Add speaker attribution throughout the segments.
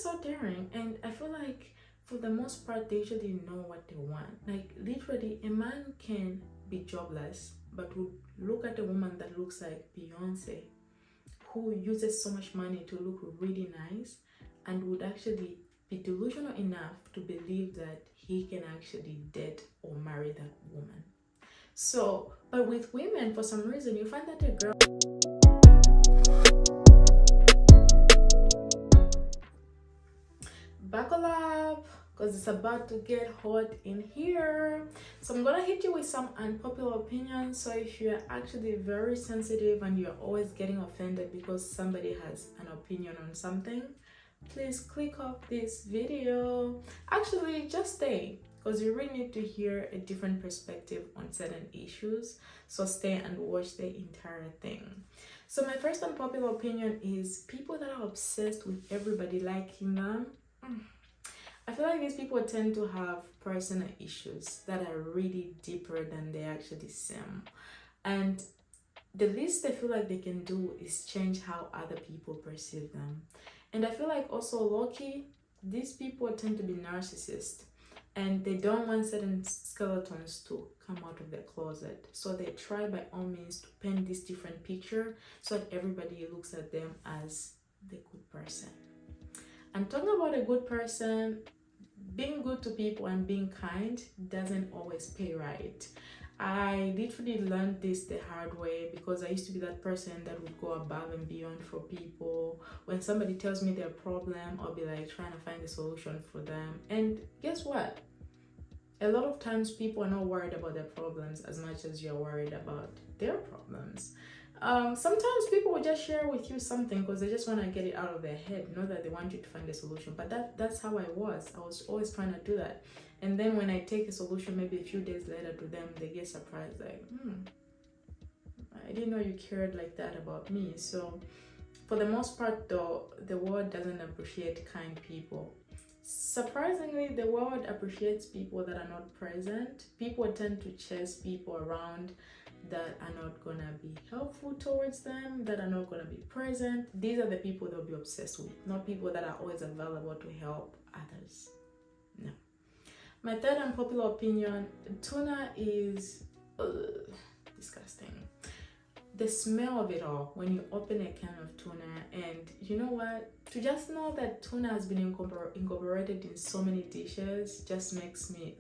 Speaker 1: so daring, and I feel like for the most part they usually know what they want. Like literally, a man can be jobless but would look at a woman that looks like Beyonce, who uses so much money to look really nice, and would actually be delusional enough to believe that he can actually date or marry that woman. So, but with women, for some reason, you find that a girl. Buckle up, because it's about to get hot in here. So I'm gonna hit you with some unpopular opinions. So if you're actually very sensitive and you're always getting offended because somebody has an opinion on something, please click off this video. Actually, just stay, because you really need to hear a different perspective on certain issues. So stay and watch the entire thing. So my first unpopular opinion is people that are obsessed with everybody liking them. I feel like these people tend to have personal issues that are really deeper than they actually seem. And the least they feel like they can do is change how other people perceive them. And I feel like also low-key, these people tend to be narcissists, and they don't want certain skeletons to come out of their closet. So they try by all means to paint this different picture so that everybody looks at them as the good person. And talking about a good person, being good to people and being kind doesn't always pay right. I literally learned this the hard way, because I used to be that person that would go above and beyond for people. When somebody tells me their problem, I'll be like trying to find a solution for them. And guess what? A lot of times people are not worried about their problems as much as you're worried about their problems. Sometimes people will just share with you something because they just want to get it out of their head, not that they want you to find a solution. But that's how I was always trying to do that. And then when I take a solution, maybe a few days later to them, they get surprised, like, I didn't know you cared like that about me. So for the most part though, the world doesn't appreciate kind people. Surprisingly, the world appreciates people that are not present. People tend to chase people around that are not gonna be helpful towards them, that are not gonna be present. These are the people they'll be obsessed with, not people that are always available to help others. No. My third unpopular opinion, tuna is disgusting. The smell of it all when you open a can of tuna, and you know what? To just know that tuna has been incorporated in so many dishes just makes me.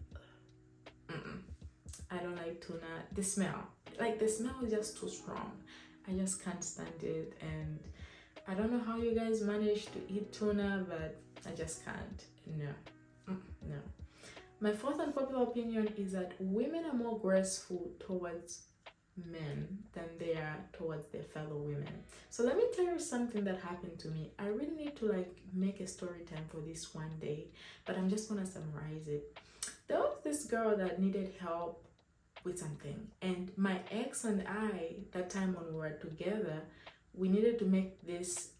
Speaker 1: I don't like tuna. The smell is just too strong. I just can't stand it, and I don't know how you guys manage to eat tuna, but I just can't. No. My fourth unpopular opinion is that women are more graceful towards men than they are towards their fellow women. So let me tell you something that happened to me. I really need to make a story time for this one day, but I'm just gonna summarize it. There was this girl that needed help with something, and my ex and I, that time when we were together, we needed to make this,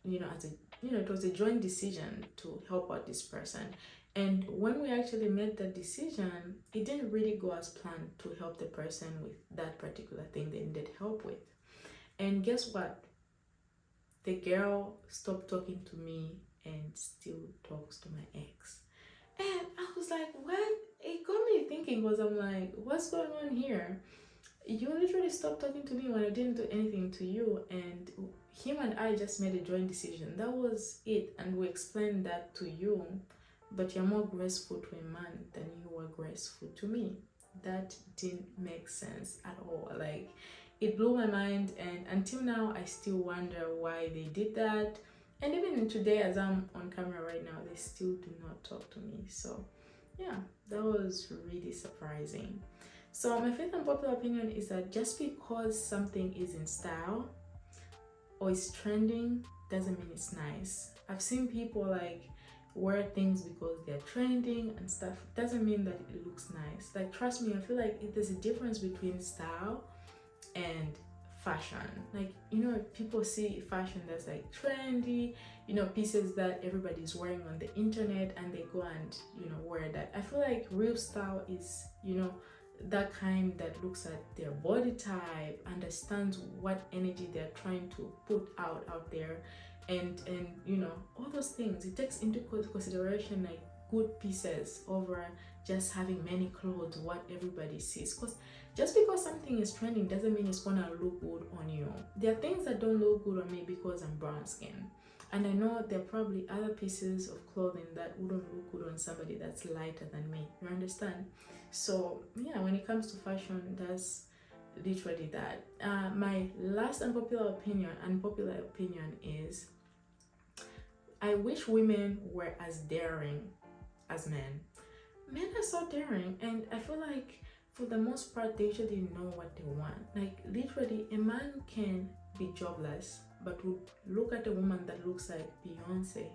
Speaker 1: it was a joint decision to help out this person. And when we actually made that decision, it didn't really go as planned to help the person with that particular thing they needed help with. And guess what? The girl stopped talking to me and still talks to my ex. And I was like, what? It got me thinking, because I'm like, what's going on here? You literally stopped talking to me when I didn't do anything to you, and him and I just made a joint decision. That was it, and we explained that to you, but you're more graceful to a man than you were graceful to me. That didn't make sense at all. It blew my mind, and until now I still wonder why they did that. And even today, as I'm on camera right now, they still do not talk to me. So yeah, that was really surprising. So my fifth unpopular opinion is that just because something is in style or is trending doesn't mean it's nice. I've seen people wear things because they're trending and stuff. It doesn't mean that it looks nice. Trust me, I feel like there's a difference between style and fashion. If people see fashion that's trendy, pieces that everybody's wearing on the internet, and they go and wear that. I feel like real style is that kind that looks at their body type, understands what energy they're trying to put out there, and you know, all those things. It takes into consideration like good pieces over just having many clothes, what everybody sees. Because just because something is trending doesn't mean it's gonna look good on you. There are things that don't look good on me because I'm brown skin, and I know there are probably other pieces of clothing that wouldn't look good on somebody that's lighter than me. You understand? So yeah, when it comes to fashion, that's literally that. My last unpopular opinion is, I wish women were as daring as men. Men are so daring, and I feel like for the most part they usually know what they want. Like literally, a man can be jobless but would look at a woman that looks like Beyonce,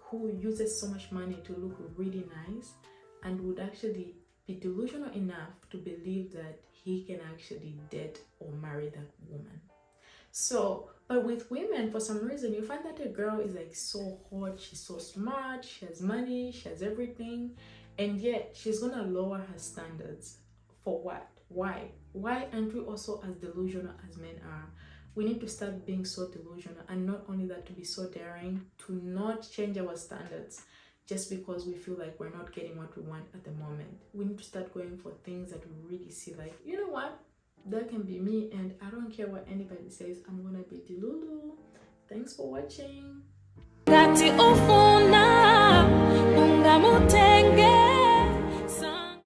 Speaker 1: who uses so much money to look really nice, and would actually be delusional enough to believe that he can actually date or marry that woman. So, but with women, for some reason, you find that a girl is like so hot, she's so smart, she has money, she has everything, and yet she's gonna lower her standards. For what? Why? Why aren't we also as delusional as men are? We need to start being so delusional, and not only that, to be so daring, to not change our standards just because we feel like we're not getting what we want at the moment. We need to start going for things that we really see like, you know what? That can be me, and I don't care what anybody says. I'm gonna be Delulu. Thanks for watching.